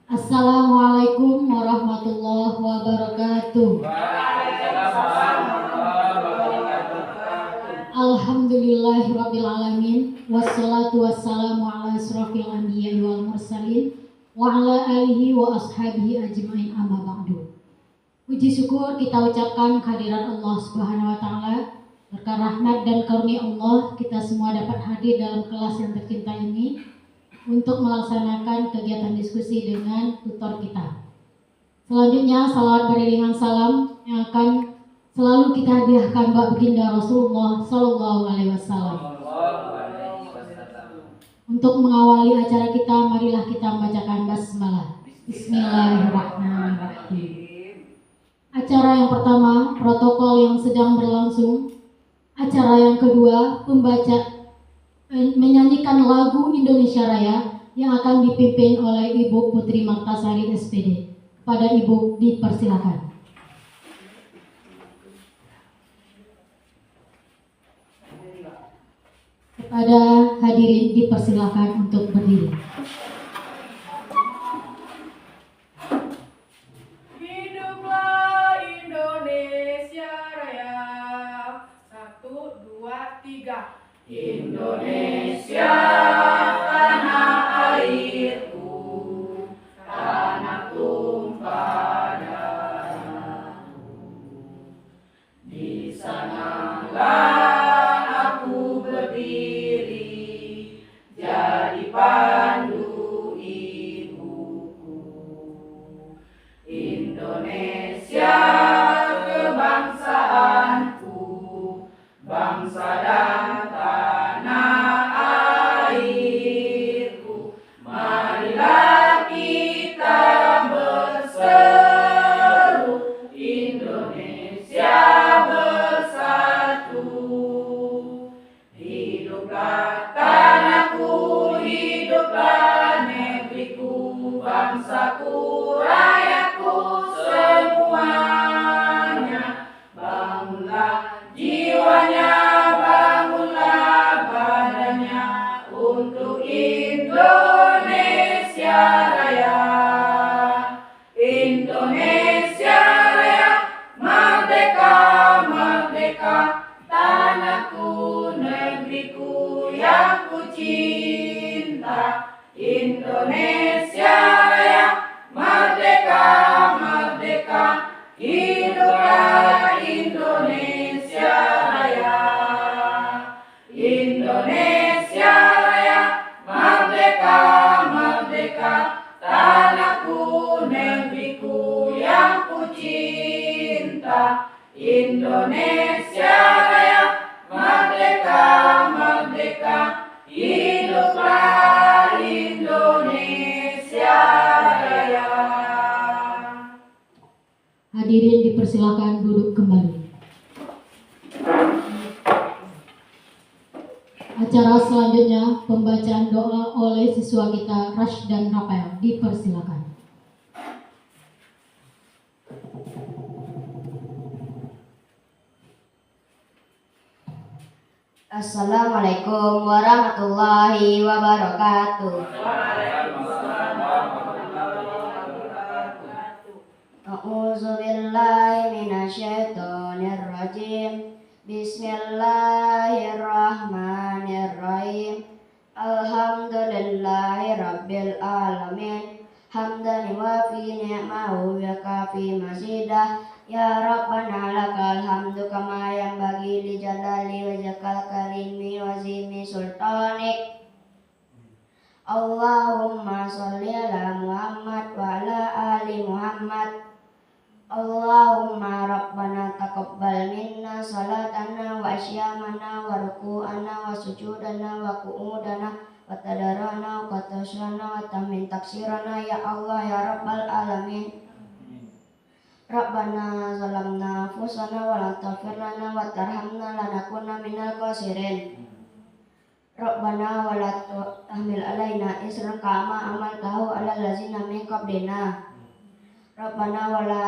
Assalamualaikum warahmatullahi wabarakatuh. Alhamdulillahirabbil alamin wassalatu wassalamu ala asrofil anbiya'i wal mursalin wa ala alihi wa ashabihi ajmain amma ba'du. Puji syukur kita ucapkan kehadiran Allah Subhanahu wa taala. Berkat rahmat dan karunia Allah, kita semua dapat hadir dalam kelas yang tercinta ini untuk melaksanakan kegiatan diskusi dengan tutor kita. Selanjutnya, salawat beriringan salam yang akan selalu kita hadiahkan buat baginda Rasulullah Sallallahu Alaihi Wasallam. Untuk mengawali acara kita, marilah kita membacakan basmalah. Bismillahirrahmanirrahim. Acara yang pertama, protokol yang sedang berlangsung. Acara yang kedua, menyanyikan lagu Indonesia Raya yang akan dipimpin oleh Ibu Putri Martasari SPD. Kepada Ibu dipersilakan. Kepada hadirin dipersilakan untuk berdiri. Hiduplah Indonesia Raya. 1, 2, 3. Indonesia tanah airku, tanah tumpah darahku. Di sanalah aku berdiri, jadi pandu ibuku. Indonesia kebangsaanku, bangsa dan tanah airku. Marilah kita berseru, Indonesia bersatu. Hiduplah tanahku, hiduplah negeriku, bangsaku, rakyatku semuanya. Bangunlah jiwanya, bangunlah badannya untuk Indonesia Raya. Indonesia Raya, merdeka, merdeka, tanahku, negeriku yang ku cinta. Indonesia Raya, merdeka, merdeka, hiduplah Indonesia Raya. Indonesia Raya, merdeka, merdeka, tanahku, negeriku yang ku cinta. Indonesia Raya, merdeka, merdeka, hiduplah Indonesia Raya. Hadirin dipersilakan duduk kembali. Acara selanjutnya pembacaan doa oleh siswa kita Rashdan Rafael. Dipersilakan. Assalamualaikum warahmatullahi wabarakatuh. A'udzu billahi minasyaitonir rajim. Bismillahirrahmanirrahim. Alhamdulillahi rabbil alamin. Hamdan yuwafi ni'mahu wa kafi mazidah. Ya Rabbana lakal hamdu kama yanbaghi li jalali wajhikal karimi wa azimi sultanik. Allahumma sholli ala Muhammad wa ala ali Muhammad. Allahumma Rabbana taqabbal minna salatana wa asyamana wa ruku'ana wa sujudana wa qu'udana wa tadarana wa tasyana wa tamin taksirana ya Allah ya Rabbal alamin. Rabbana zalamna anfusana wa la taghfir lana wa tarhamna lanakunanna minal khasirin. Rabbana wa la tahmil alaina isran kama amaltahu alal ladzina min qablina. Rabbana wa la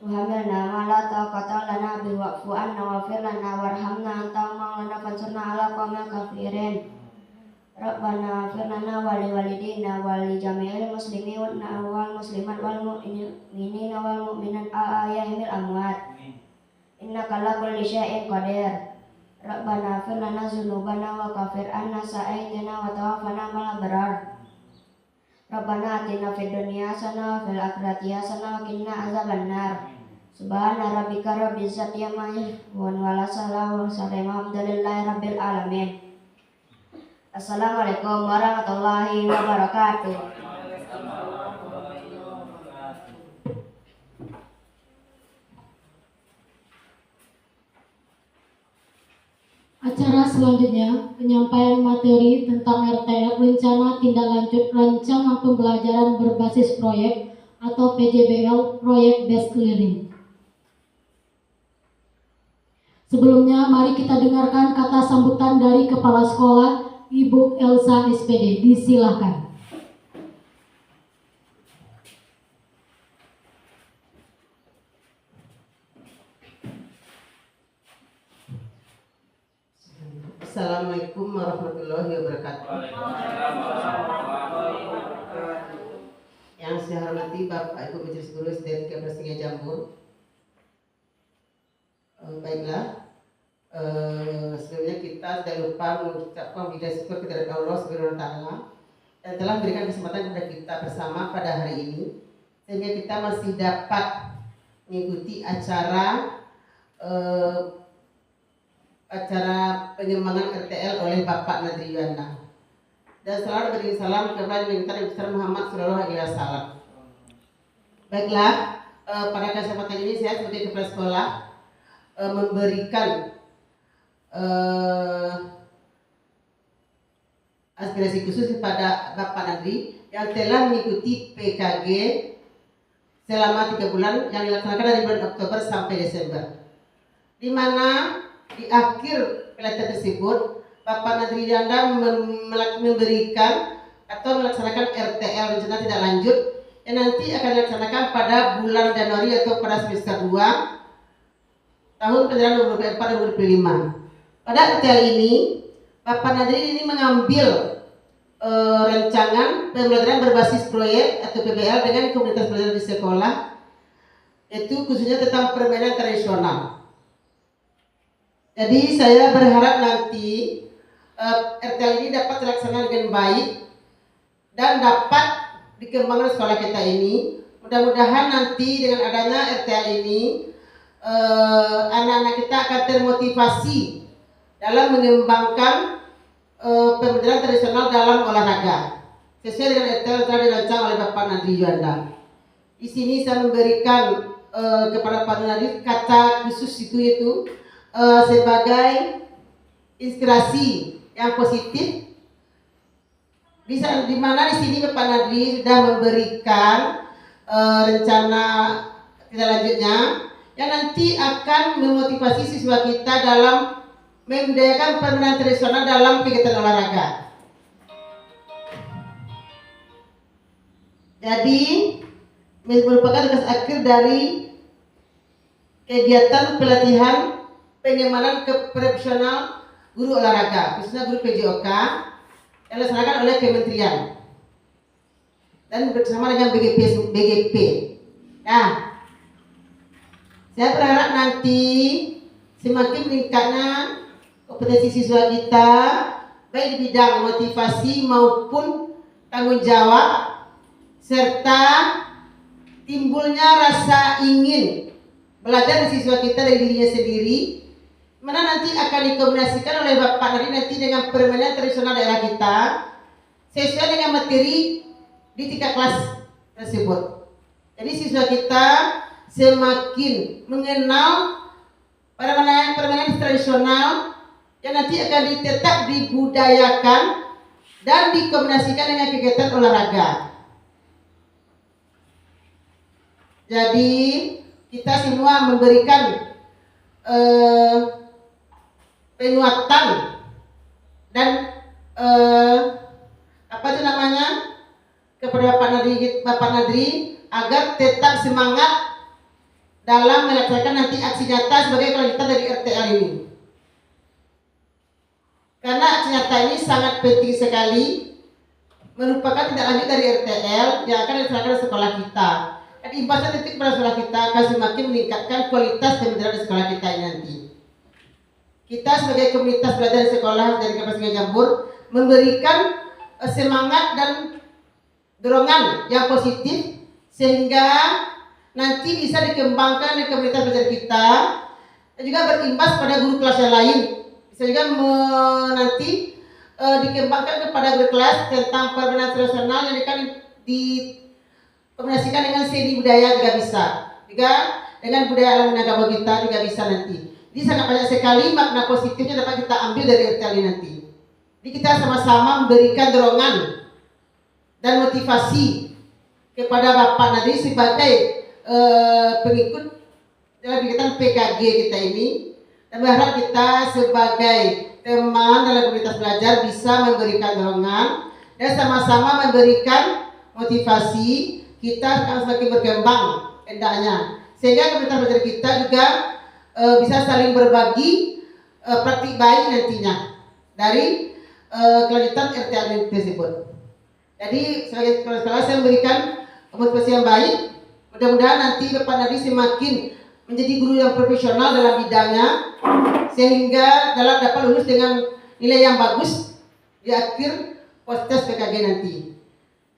tuhamilna ma la taqata lana bihi wa'fu anna waghfir lana warhamna anta maulana fansurna ala qaumil kafirin. Rabbana ighfir lana wa li walidina wa li jami'il muslimin wal muslimat wal mu'minina wal mu'minat al-ahya'i minal amwat. Innaka ala kulli syai'in qadir. Rabbana ighfir lana dzunubana wa kaffir anna sayyi'atina wa tawaffana ma'al abrar. Rabbana atina fid dunya hasanah wa fil akhirati hasanah wa qina azabannar. Subhana rabbika rabbil izzati amma yasifun wa salamun alhamdulillahi rabbil alamin. Assalamualaikum warahmatullahi wabarakatuh. Acara selanjutnya, penyampaian materi tentang RTL Rencana Tindak Lanjut Rancangan Pembelajaran Berbasis Proyek atau PJBL Proyek Based Learning. Sebelumnya, mari kita dengarkan kata sambutan dari Kepala Sekolah Ibu Elsa SPD. Disilakan. Assalamualaikum warahmatullahi wabarakatuh. Yang saya hormati Bapak Ibu Majelis Guru SDN Kebersinga Jambur. Baiklah, sebelumnya kita tidak lupa mengucapkan puji syukur kepada Allah Subhanahu wa Ta'ala yang telah memberikan kesempatan kepada kita bersama pada hari ini, sehingga kita masih dapat mengikuti acara pengembangan RTL oleh Bapak Nadri Yuanda. Dan selalu beri salam kepada Nabi besar Muhammad Sallallahu Alaihi Wasallam. Baiklah, pada kesempatan ini saya sebagai kepala sekolah memberikan aspirasi khusus kepada Bapak Nadri yang telah mengikuti PKG selama 3 bulan yang dilaksanakan dari bulan Oktober sampai Desember, di mana di akhir pelatihan tersebut Bapak Nadri Yuanda memberikan atau melaksanakan RTL Rencana Tindak Lanjut yang nanti akan dilaksanakan pada bulan Januari atau pada semester 2 tahun pelajaran 2024-2025. Pada RTL ini, Bapak Nadri ini mengambil rancangan pembelajaran berbasis proyek atau PBL dengan komunitas belajar di sekolah, yaitu khususnya tentang permainan tradisional. Jadi saya berharap nanti RTL ini dapat dilaksanakan dengan baik dan dapat dikembangkan sekolah kita ini. Mudah-mudahan nanti dengan adanya RTL ini anak-anak kita akan termotivasi dalam mengembangkan pembelajaran tradisional dalam olahraga sesuai dengan RTL yang telah dirancang oleh Bapak Nadri Yuanda. Di sini saya memberikan kepada Pak Nadri kata khusus itu sebagai inspirasi yang positif. Di mana di sini Bapak Nadri sudah memberikan rencana tindak lanjutnya yang nanti akan memotivasi siswa kita dalam membudayakan permainan tradisional dalam kegiatan olahraga. Jadi merupakan tugas akhir dari kegiatan pelatihan pengembangan profesional guru olahraga, khususnya guru PJOK yang dilaksanakan oleh Kementerian dan bersama dengan BGP. Nah, saya berharap nanti semakin meningkatnya kompetensi siswa kita baik di bidang motivasi maupun tanggung jawab serta timbulnya rasa ingin belajar di siswa kita dari dirinya sendiri, mana nanti akan dikombinasikan oleh Bapak Nadri nanti dengan permainan tradisional daerah kita sesuai dengan materi di tingkat kelas tersebut. Jadi siswa kita semakin mengenal permainan tradisional yang nanti akan tetap dibudayakan dan dikombinasikan dengan kegiatan olahraga. Jadi kita semua memberikan penguatan dan kepada Bapak Nadri agar tetap semangat dalam melaksanakan nanti aksi nyata sebagai kelanjutan dari RTL ini. karena ternyata ini sangat penting sekali, merupakan tindak lanjut dari RTL yang akan dilaksanakan di sekolah kita. Dan imbasnya tentu kepada sekolah kita akan semakin meningkatkan kualitas dan belajar di sekolah kita ini nanti. Kita sebagai komunitas belajar di sekolah dari Kampus Sungai Jambur memberikan semangat dan dorongan yang positif sehingga nanti bisa dikembangkan di komunitas belajar kita dan juga berimbas pada guru kelas yang lain. Bisa juga nanti dikembangkan kepada guru kelas tentang permainan tradisional yang akan dikombinasikan dengan seni budaya juga bisa. Juga dengan budaya alam Minangkabau kita juga bisa nanti. Jadi sangat banyak sekali makna positifnya dapat kita ambil dari RTL ini nanti. Jadi kita sama-sama memberikan dorongan dan motivasi kepada Bapak Nadri sebagai pengikut dalam kegiatan PKG kita ini, dan berharap kita sebagai teman dalam komunitas belajar bisa memberikan dorongan dan sama-sama memberikan motivasi. Kita akan semakin berkembang hendaknya sehingga komunitas belajar kita juga bisa saling berbagi praktik baik nantinya dari kelanjutan RTL tersebut. Jadi sebagai kepala saya memberikan motivasi yang baik. Mudah-mudahan nanti Bapak Nadri semakin menjadi guru yang profesional dalam bidangnya sehingga dapat lulus dengan nilai yang bagus di akhir pos-tes PKG nanti.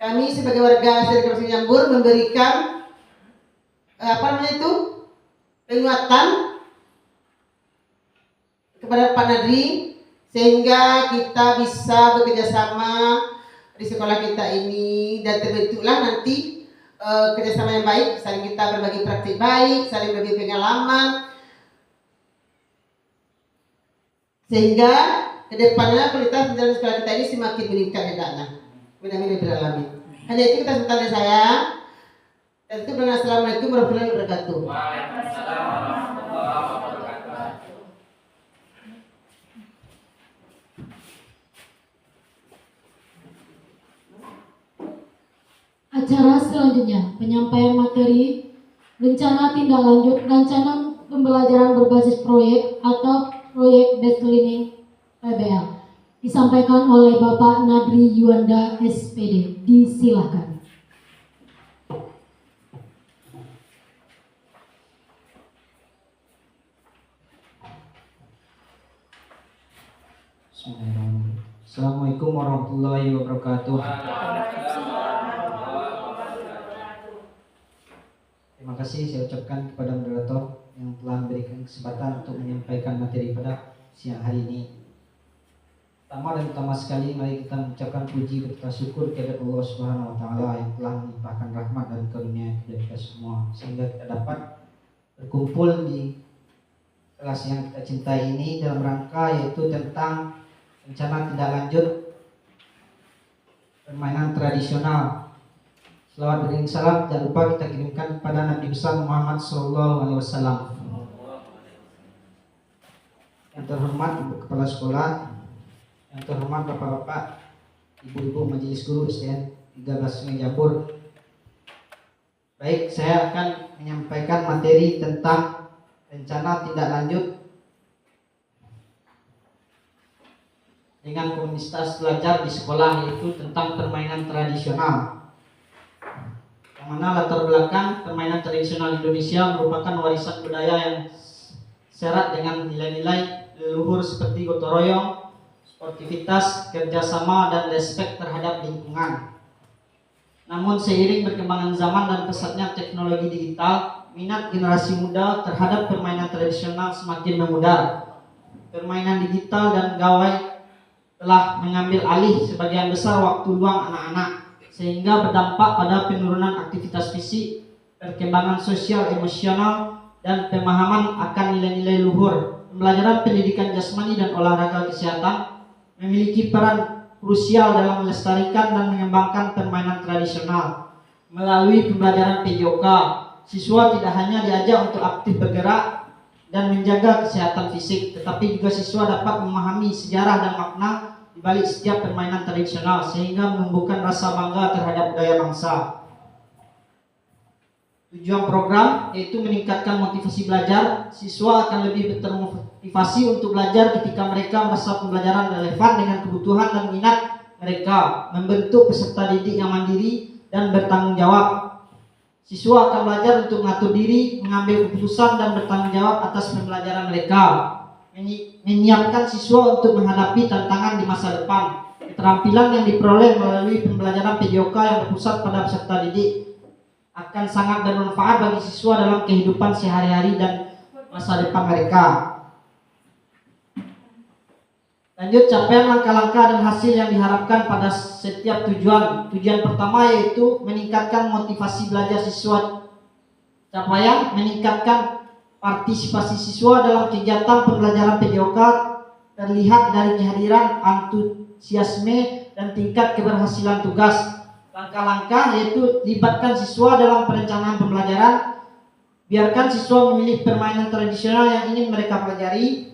Kami sebagai warga asli Kampus Sungai Jambur memberikan penguatan kepada Pak Nadri sehingga kita bisa bekerja sama di sekolah kita ini dan terbentuklah nanti kerjasama yang baik, saling kita berbagi praktik baik, saling berbagi pengalaman sehingga kedepannya kualitas menjalani sekolah kita ini semakin meningkat hendaknya. Amin. Hanya itu kita sebentar dari saya. Dan itu dengan Assalamualaikum warahmatullahi wabarakatuh. Waalaikumsalam warahmatullahi wabarakatuh. Acara selanjutnya, penyampaian materi, rencana tindak lanjut, rencana pembelajaran berbasis proyek atau proyek based learning PBL. Disampaikan oleh Bapak Nadri Yuanda SPD. Disilakan. Bismillahirrahmanirrahim. Assalamualaikum warahmatullahi wabarakatuh. Terima kasih saya ucapkan kepada moderator yang telah memberikan kesempatan untuk menyampaikan materi pada siang hari ini. Pertama dan utama sekali, mari kita mengucapkan puji serta syukur kepada Allah Subhanahu wa Ta'ala yang telah melimpahkan rahmat dan karunia kepada kita semua sehingga kita dapat berkumpul di kelas yang kita cintai ini dalam rangka yaitu tentang rencana tindak lanjut permainan tradisional. Selawat beriring salam jangan lupa kita kirimkan kepada Nabi besar Muhammad SAW. Yang terhormat Ibu Kepala Sekolah, yang terhormat Bapak-bapak, Ibu-ibu Majelis Guru SDN 13 Sungai Jambur. Baik, saya akan menyampaikan materi tentang rencana tindak lanjut dengan komunitas belajar di sekolah, yaitu tentang permainan tradisional. Yang mana latar belakang permainan tradisional Indonesia merupakan warisan budaya yang syarat dengan nilai-nilai leluhur seperti gotong royong, sportivitas, kerjasama, dan respek terhadap lingkungan. Namun seiring perkembangan zaman dan pesatnya teknologi digital, minat generasi muda terhadap permainan tradisional semakin memudar. Permainan digital dan gawai telah mengambil alih sebagian besar waktu luang anak-anak, sehingga berdampak pada penurunan aktivitas fisik, perkembangan sosial emosional, dan pemahaman akan nilai-nilai luhur. Pembelajaran pendidikan jasmani dan olahraga kesehatan memiliki peran krusial dalam melestarikan dan mengembangkan permainan tradisional. Melalui pembelajaran PJOK, siswa tidak hanya diajak untuk aktif bergerak dan menjaga kesehatan fisik, tetapi juga siswa dapat memahami sejarah dan makna di balik setiap permainan tradisional sehingga menumbuhkan rasa bangga terhadap budaya bangsa. Tujuan program yaitu meningkatkan motivasi belajar. Siswa akan lebih termotivasi untuk belajar ketika mereka merasa pembelajaran relevan dengan kebutuhan dan minat mereka, membentuk peserta didik yang mandiri dan bertanggung jawab. Siswa akan belajar untuk mengatur diri, mengambil keputusan dan bertanggung jawab atas pembelajaran mereka. Menyiapkan siswa untuk menghadapi tantangan di masa depan. Keterampilan yang diperoleh melalui pembelajaran PJOK yang berpusat pada peserta didik akan sangat bermanfaat bagi siswa dalam kehidupan sehari-hari dan masa depan mereka. Lanjut, capaian langkah-langkah dan hasil yang diharapkan pada setiap tujuan. Tujuan pertama yaitu meningkatkan motivasi belajar siswa. Capaian meningkatkan partisipasi siswa dalam kegiatan pembelajaran PJOK terlihat dari kehadiran antusiasme dan tingkat keberhasilan tugas. Langkah-langkah yaitu libatkan siswa dalam perencanaan pembelajaran. Biarkan siswa memilih permainan tradisional yang ingin mereka pelajari.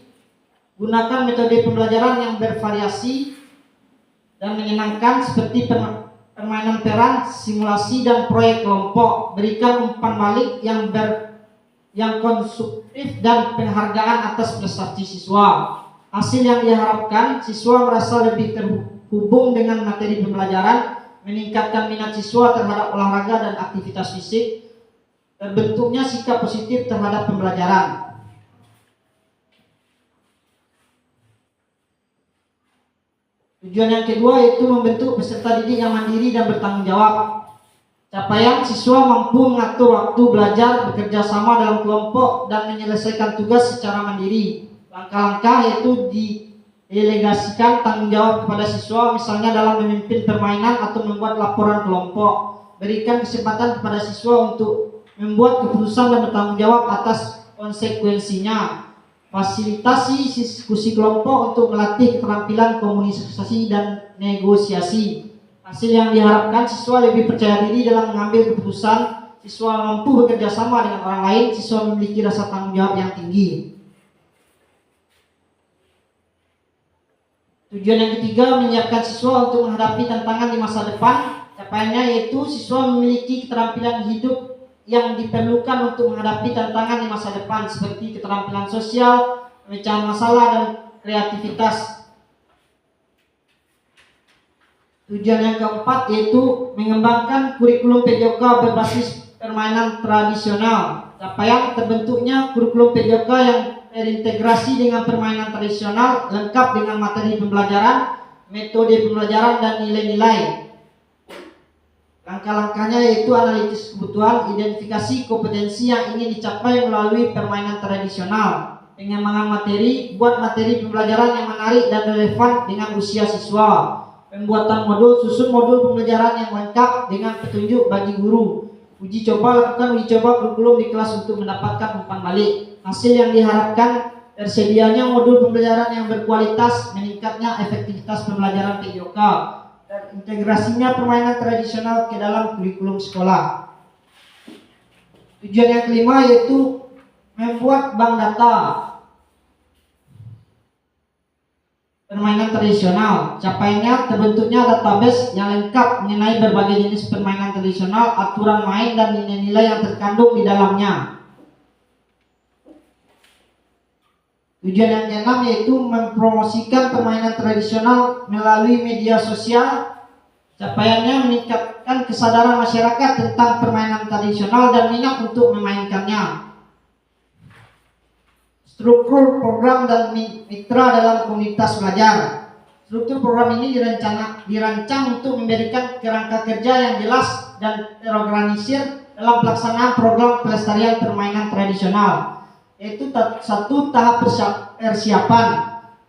Gunakan metode pembelajaran yang bervariasi dan menyenangkan seperti permainan peran, simulasi, dan proyek kelompok. Berikan umpan balik yang konstruktif dan penghargaan atas prestasi siswa. Hasil yang diharapkan, siswa merasa lebih terhubung dengan materi pembelajaran, meningkatkan minat siswa terhadap olahraga dan aktivitas fisik, terbentuknya sikap positif terhadap pembelajaran. Tujuan yang kedua yaitu membentuk peserta didik yang mandiri dan bertanggung jawab. Capaian, siswa mampu mengatur waktu belajar, bekerja sama dalam kelompok, dan menyelesaikan tugas secara mandiri. Langkah-langkah yaitu didelegasikan tanggung jawab kepada siswa, misalnya dalam memimpin permainan atau membuat laporan kelompok. Berikan kesempatan kepada siswa untuk membuat keputusan dan bertanggung jawab atas konsekuensinya. Fasilitasi diskusi kelompok untuk melatih keterampilan komunikasi dan negosiasi. Hasil yang diharapkan, siswa lebih percaya diri dalam mengambil keputusan, siswa mampu bekerja sama dengan orang lain, siswa memiliki rasa tanggung jawab yang tinggi. Tujuan yang ketiga, menyiapkan siswa untuk menghadapi tantangan di masa depan. Capaiannya yaitu siswa memiliki keterampilan hidup yang diperlukan untuk menghadapi tantangan di masa depan, seperti keterampilan sosial, pemecahan masalah, dan kreativitas. Tujuan yang keempat yaitu mengembangkan kurikulum PJOK berbasis permainan tradisional. Capaian, terbentuknya kurikulum PJOK yang terintegrasi dengan permainan tradisional, lengkap dengan materi pembelajaran, metode pembelajaran, dan nilai-nilai. Langkah-langkahnya yaitu analisis kebutuhan, identifikasi kompetensi yang ingin dicapai melalui permainan tradisional, pengembangan materi, buat materi pembelajaran yang menarik dan relevan dengan usia siswa, pembuatan modul, susun modul pembelajaran yang lengkap dengan petunjuk bagi guru, uji coba, lakukan uji coba kurikulum di kelas untuk mendapatkan umpan balik. Hasil yang diharapkan, tersedianya modul pembelajaran yang berkualitas, meningkatnya efektivitas pembelajaran PJOK, dan integrasinya permainan tradisional ke dalam kurikulum sekolah. Tujuan yang kelima yaitu membuat bank data permainan tradisional. Capaiannya, terbentuknya database yang lengkap mengenai berbagai jenis permainan tradisional, aturan main, dan nilai-nilai yang terkandung di dalamnya. Tujuan yang keenam yaitu mempromosikan permainan tradisional melalui media sosial. Capaiannya, meningkatkan kesadaran masyarakat tentang permainan tradisional dan minat untuk memainkannya. Struktur program dan mitra dalam komunitas belajar. Struktur program ini dirancang untuk memberikan kerangka kerja yang jelas dan terorganisir dalam pelaksanaan program pelestarian permainan tradisional. Yaitu satu, tahap persiapan,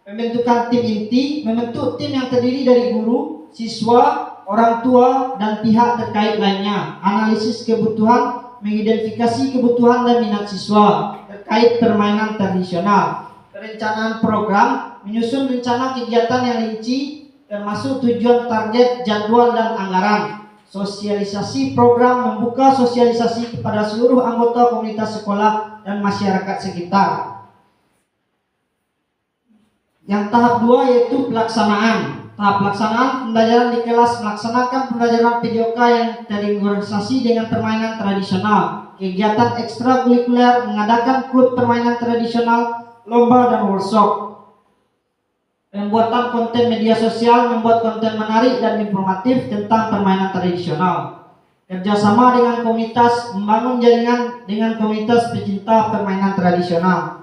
pembentukan tim inti, membentuk tim yang terdiri dari guru, siswa, orang tua, dan pihak terkait lainnya. Analisis kebutuhan, mengidentifikasi kebutuhan dan minat siswa terkait permainan tradisional. Perencanaan program, menyusun rencana kegiatan yang rinci termasuk tujuan, target, jadwal, dan anggaran. Sosialisasi program, membuka sosialisasi kepada seluruh anggota komunitas sekolah dan masyarakat sekitar. Yang tahap 2 yaitu pelaksanaan. Tahap pelaksanaan pembelajaran di kelas melaksanakan pembelajaran PJOK yang terintegrasi dengan permainan tradisional. Kegiatan ekstrakurikuler mengadakan klub permainan tradisional, lomba dan workshop. Pembuatan konten media sosial, membuat konten menarik dan informatif tentang permainan tradisional. Kerjasama dengan komunitas, membangun jaringan dengan komunitas pecinta permainan tradisional.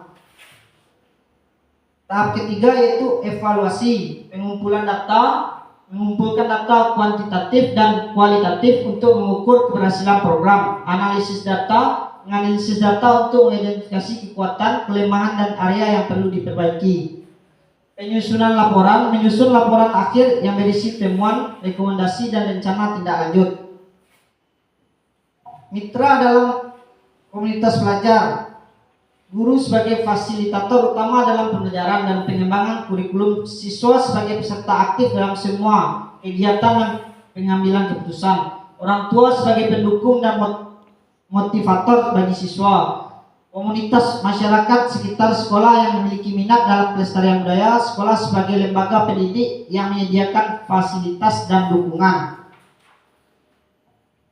Tahap ketiga yaitu evaluasi, mengumpulkan data kuantitatif dan kualitatif untuk mengukur keberhasilan program. Menganalisis data untuk mengidentifikasi kekuatan, kelemahan dan area yang perlu diperbaiki. Menyusun laporan akhir yang berisi temuan, rekomendasi dan rencana tindak lanjut. Mitra dalam komunitas pelajar. Guru sebagai fasilitator utama dalam pembelajaran dan pengembangan kurikulum, siswa sebagai peserta aktif dalam semua kegiatan dan pengambilan keputusan. Orang tua sebagai pendukung dan motivator bagi siswa. Komunitas masyarakat sekitar sekolah yang memiliki minat dalam pelestarian budaya, sekolah sebagai lembaga pendidik yang menyediakan fasilitas dan dukungan.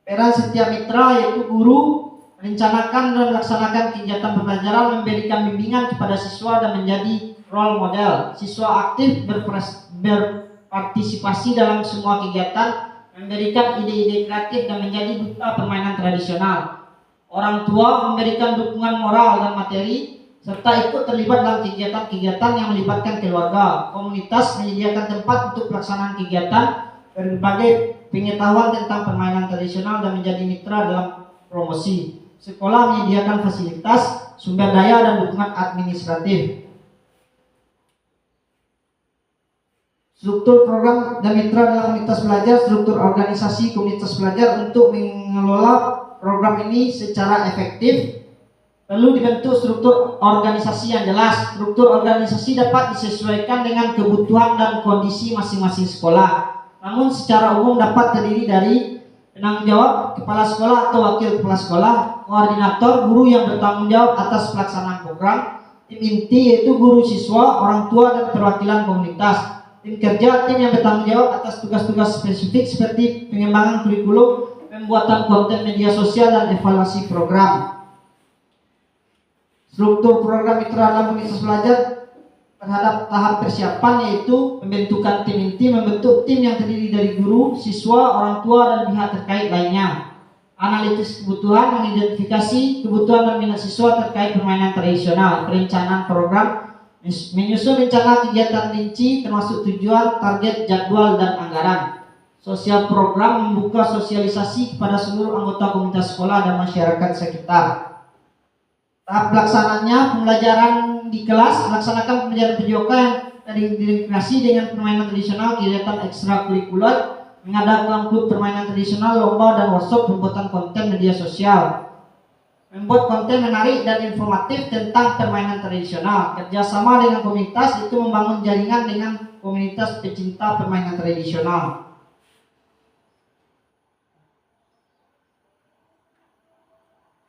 Peran setiap mitra yaitu guru merencanakan dan melaksanakan kegiatan pembelajaran, memberikan bimbingan kepada siswa dan menjadi role model. Siswa aktif berpartisipasi dalam semua kegiatan, memberikan ide-ide kreatif dan menjadi duta permainan tradisional. Orang tua memberikan dukungan moral dan materi serta ikut terlibat dalam kegiatan-kegiatan yang melibatkan keluarga. Komunitas menyediakan tempat untuk pelaksanaan kegiatan, berbagai pengetahuan tentang permainan tradisional dan menjadi mitra dalam promosi. Sekolah menyediakan fasilitas, sumber daya dan dukungan administratif. Struktur program dan mitra dalam komunitas belajar, struktur organisasi komunitas belajar untuk mengelola program ini secara efektif. Perlu dibentuk struktur organisasi yang jelas. Struktur organisasi dapat disesuaikan dengan kebutuhan dan kondisi masing-masing sekolah. Namun secara umum dapat terdiri dari penanggung jawab, kepala sekolah atau wakil kepala sekolah, koordinator, guru yang bertanggung jawab atas pelaksanaan program, tim inti yaitu guru, siswa, orang tua dan perwakilan komunitas. Tim kerja, tim yang bertanggung jawab atas tugas-tugas spesifik seperti pengembangan kurikulum, pembuatan konten media sosial dan evaluasi program. Struktur program mitra dalam komunitas belajar terhadap tahap persiapan yaitu pembentukan tim inti, membentuk tim yang terdiri dari guru, siswa, orang tua dan pihak terkait lainnya. Analisis kebutuhan, mengidentifikasi kebutuhan dan minat siswa terkait permainan tradisional. Perencanaan program, menyusun rencana kegiatan rinci termasuk tujuan, target, jadwal dan anggaran. Sosial program, membuka sosialisasi kepada seluruh anggota komunitas sekolah dan masyarakat sekitar. Tahap pelaksanaannya, pembelajaran di kelas, melaksanakan pembelajaran PJOK yang terintegrasi dengan permainan tradisional, kegiatan ekstrakurikuler, mengadakan klub permainan tradisional, lomba dan workshop, pembuatan konten media sosial. Membuat konten menarik dan informatif tentang permainan tradisional. Kerjasama dengan komunitas itu membangun jaringan dengan komunitas pecinta permainan tradisional.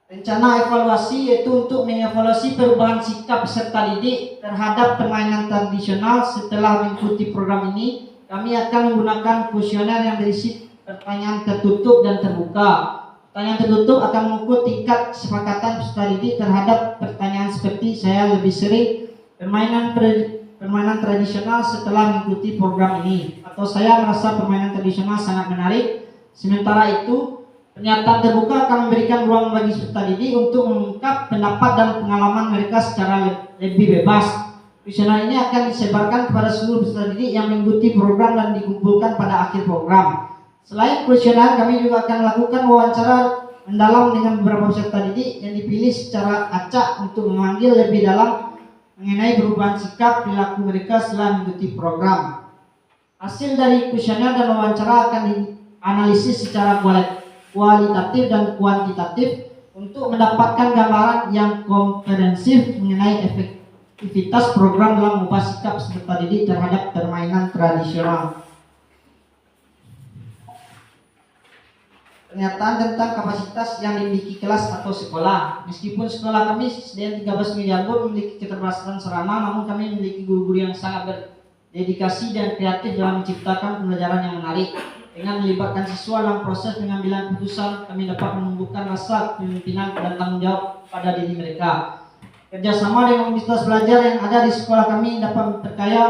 Rencana evaluasi yaitu untuk mengevaluasi perubahan sikap peserta didik terhadap permainan tradisional. Setelah mengikuti program ini, kami akan menggunakan kuesioner yang berisi pertanyaan tertutup dan terbuka. Pertanyaan tertutup akan mengukur tingkat kesepakatan peserta didik terhadap pertanyaan seperti saya lebih sering permainan tradisional setelah mengikuti program ini, atau saya merasa permainan tradisional sangat menarik. Sementara itu, pernyataan terbuka akan memberikan ruang bagi peserta didik untuk mengungkap pendapat dan pengalaman mereka secara lebih bebas. Kuesioner ini akan disebarkan kepada seluruh peserta didik yang mengikuti program dan dikumpulkan pada akhir program. Selain kuesioner, kami juga akan melakukan wawancara mendalam dengan beberapa peserta didik yang dipilih secara acak untuk memanggil lebih dalam mengenai perubahan sikap perilaku mereka setelah mengikuti program. Hasil dari kuesioner dan wawancara akan dianalisis secara kualitatif dan kuantitatif untuk mendapatkan gambaran yang komprehensif mengenai efektivitas program dalam mengubah sikap peserta didik terhadap permainan tradisional. Pernyataan tentang kapasitas yang dimiliki kelas atau sekolah. Meskipun sekolah kami SDN 13 Miliarbur memiliki keterbatasan sarana, namun kami memiliki guru-guru yang sangat dedikasi dan kreatif dalam menciptakan pembelajaran yang menarik. Dengan melibatkan siswa dalam proses pengambilan keputusan, kami dapat menumbuhkan rasa kepemimpinan dan tanggung jawab pada diri mereka. Kerjasama dengan komunitas belajar yang ada di sekolah kami dapat memperkaya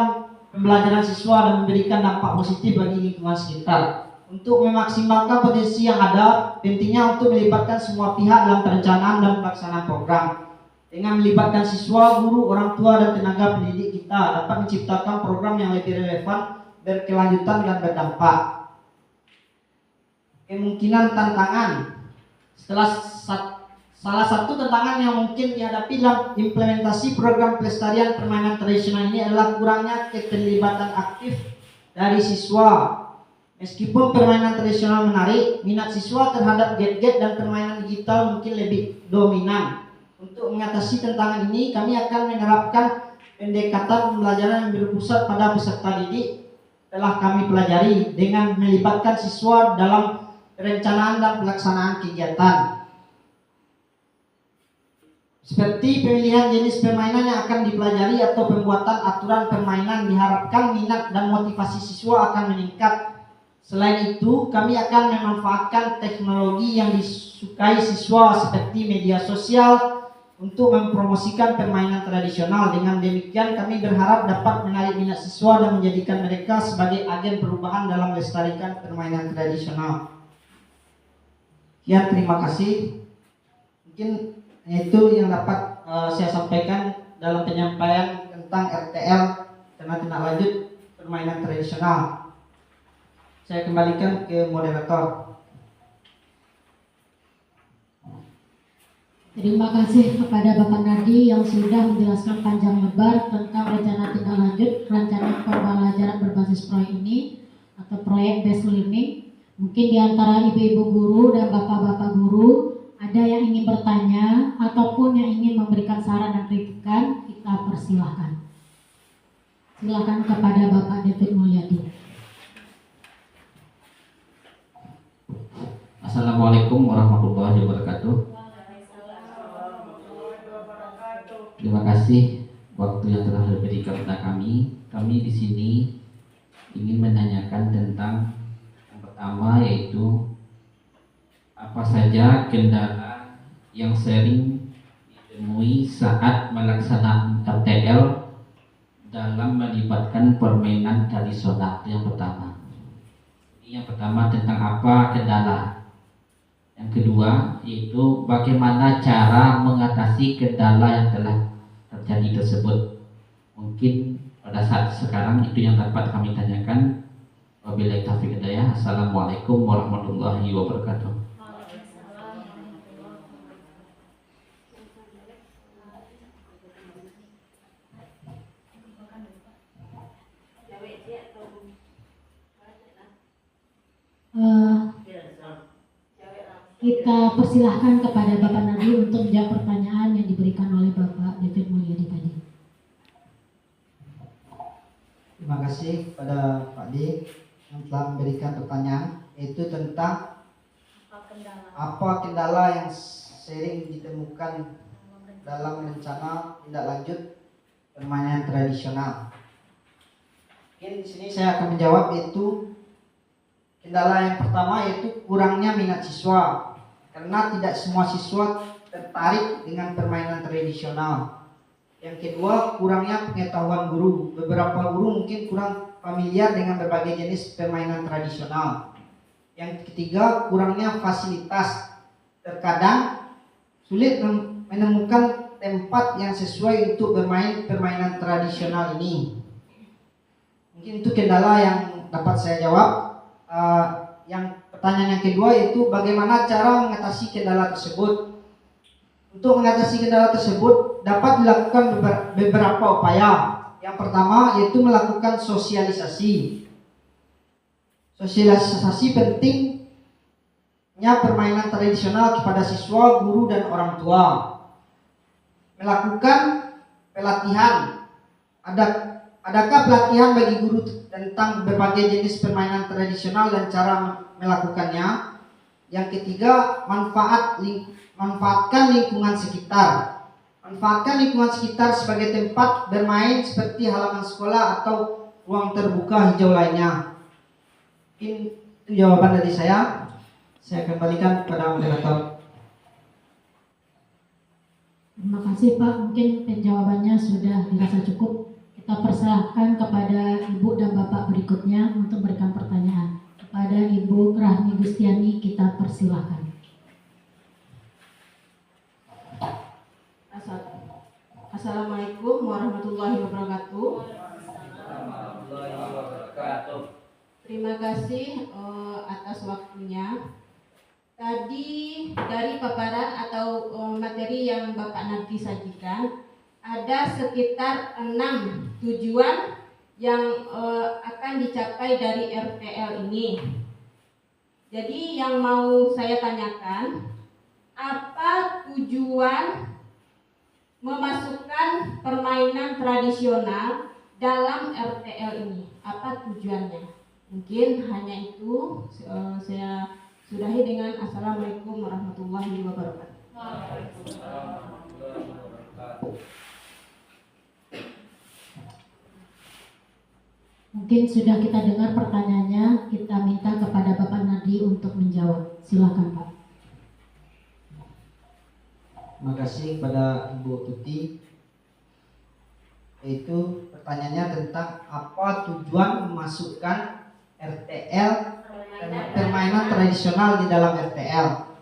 pembelajaran siswa dan memberikan dampak positif bagi lingkungan sekitar. Untuk memaksimalkan potensi yang ada, pentingnya untuk melibatkan semua pihak dalam perencanaan dan pelaksanaan program. Dengan melibatkan siswa, guru, orang tua, dan tenaga pendidik kita dapat menciptakan program yang lebih relevan, berkelanjutan, dan berdampak. Kemungkinan tantangan. Salah satu tantangan yang mungkin dihadapi dalam implementasi program pelestarian permainan tradisional ini adalah kurangnya keterlibatan aktif dari siswa. Meskipun permainan tradisional menarik, minat siswa terhadap gadget dan permainan digital mungkin lebih dominan. Untuk mengatasi tantangan ini, kami akan menerapkan pendekatan pembelajaran yang berpusat pada peserta didik telah kami pelajari dengan melibatkan siswa dalam perencanaan dan pelaksanaan kegiatan. Seperti pemilihan jenis permainan yang akan dipelajari atau pembuatan aturan permainan, diharapkan minat dan motivasi siswa akan meningkat. Selain itu, kami akan memanfaatkan teknologi yang disukai siswa seperti media sosial untuk mempromosikan permainan tradisional. Dengan demikian, kami berharap dapat menarik minat siswa dan menjadikan mereka sebagai agen perubahan dalam melestarikan permainan tradisional. Ya, terima kasih. Mungkin itu yang dapat saya sampaikan dalam penyampaian tentang RTL karena tindak lanjut permainan tradisional. Saya kembalikan ke moderator. Terima kasih kepada Bapak Nardi yang sudah menjelaskan panjang lebar tentang rencana tindak lanjut rancangan pembelajaran berbasis proyek ini atau proyek based learning. Mungkin di antara ibu-ibu guru dan bapak-bapak guru ada yang ingin bertanya ataupun yang ingin memberikan saran dan kritikan, kita persilahkan. Silakan kepada Bapak David Mulyadi. Assalamualaikum warahmatullahi wabarakatuh. Terima kasih waktu yang telah diberikan kepada kami. Kami di sini ingin menanyakan tentang yang pertama, yaitu apa saja kendala yang sering ditemui saat melaksanakan RTL dalam melibatkan permainan tradisional. Yang pertama. Yang pertama tentang apa kendala. Yang kedua yaitu bagaimana cara mengatasi kendala yang telah terjadi tersebut. Mungkin pada saat sekarang itu yang dapat kami tanyakan. Wabillahi taufiq hidayah. Assalamualaikum warahmatullahi wabarakatuh. Kita persilahkan kepada Bapak Nardi untuk menjawab pertanyaan yang diberikan oleh Bapak David Mulyadi tadi. Terima kasih kepada Pak D yang telah memberikan pertanyaan, yaitu tentang apa kendala yang sering ditemukan dalam rencana tindak lanjut permainan tradisional. Mungkin di sini saya akan menjawab, yaitu kendala yang pertama yaitu kurangnya minat siswa, karena tidak semua siswa tertarik dengan permainan tradisional. Yang kedua, kurangnya pengetahuan guru. Beberapa guru mungkin kurang familiar dengan berbagai jenis permainan tradisional. Yang ketiga, kurangnya fasilitas. Terkadang sulit menemukan tempat yang sesuai untuk bermain permainan tradisional ini. Mungkin itu kendala yang dapat saya jawab. Yang pertanyaan yang kedua yaitu bagaimana cara mengatasi kendala tersebut. Untuk mengatasi kendala tersebut dapat dilakukan beberapa upaya. Yang pertama yaitu melakukan sosialisasi. Sosialisasi pentingnya permainan tradisional kepada siswa, guru, dan orang tua. Melakukan pelatihan. Adakah pelatihan bagi guru tentang berbagai jenis permainan tradisional dan cara melakukannya? Yang ketiga, manfaatkan lingkungan sekitar. Manfaatkan lingkungan sekitar sebagai tempat bermain seperti halaman sekolah atau ruang terbuka hijau lainnya. Mungkin itu jawaban dari saya. Saya kembalikan kepada moderator. Terima kasih Pak, mungkin penjawabannya sudah dirasa cukup. Kita persilahkan kepada Ibu dan Bapak berikutnya untuk memberikan pertanyaan. Kepada Ibu Rahmi Gustiani kita persilahkan. Assalamualaikum warahmatullahi wabarakatuh. Terima kasih atas waktunya. Tadi dari paparan atau materi yang Bapak nanti sajikan, ada sekitar 6 tujuan yang akan dicapai dari RTL ini. Jadi yang mau saya tanyakan, apa tujuan memasukkan permainan tradisional dalam RTL ini? Apa tujuannya? Mungkin hanya itu. Saya sudahi dengan Assalamualaikum warahmatullahi wabarakatuh. Mungkin sudah kita dengar pertanyaannya, kita minta kepada Bapak Nadi untuk menjawab. Silakan Pak. Terima kasih kepada Ibu Tuti. Yaitu pertanyaannya tentang apa tujuan memasukkan RTL permainan tradisional di dalam RTL.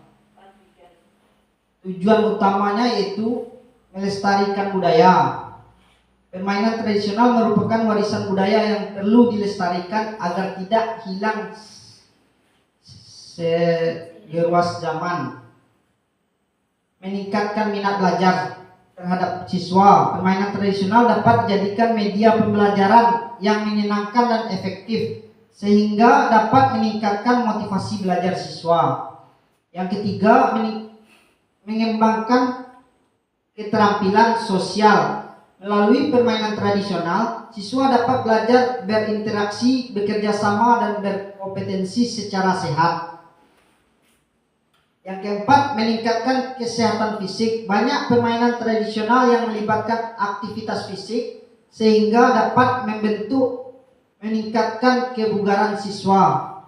Tujuan utamanya yaitu melestarikan budaya. Permainan tradisional merupakan warisan budaya yang perlu dilestarikan agar tidak hilang seruas zaman. Meningkatkan minat belajar terhadap siswa. Permainan tradisional dapat dijadikan media pembelajaran yang menyenangkan dan efektif, sehingga dapat meningkatkan motivasi belajar siswa. Yang ketiga, mengembangkan keterampilan sosial. Melalui permainan tradisional, siswa dapat belajar berinteraksi, bekerja sama, dan berkompetensi secara sehat. Yang keempat, meningkatkan kesehatan fisik. Banyak permainan tradisional yang melibatkan aktivitas fisik, sehingga dapat meningkatkan kebugaran siswa.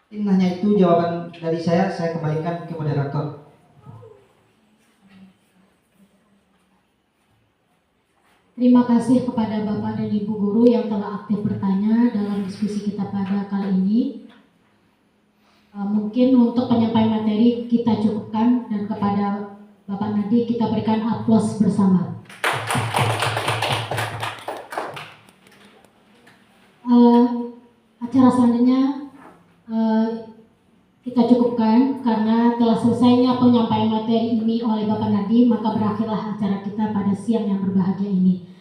Ini hanya itu jawaban dari saya kembalikan ke moderator. Terima kasih kepada Bapak dan Ibu Guru yang telah aktif bertanya dalam diskusi kita pada kali ini. Mungkin untuk penyampaian materi kita cukupkan, dan kepada Bapak Nadi kita berikan aplaus bersama. Acara selanjutnya kita cukupkan karena telah selesainya penyampaian materi ini oleh Bapak Nadi, maka berakhirlah acara kita pada siang yang berbahagia ini.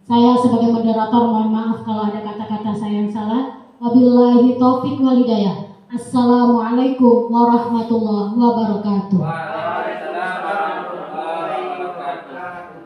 Saya sebagai moderator mohon maaf kalau ada kata-kata saya yang salah. Wabillahi taufiq wal hidayah. Assalamualaikum warahmatullahi wabarakatuh. Waalaikumsalam warahmatullahi wabarakatuh.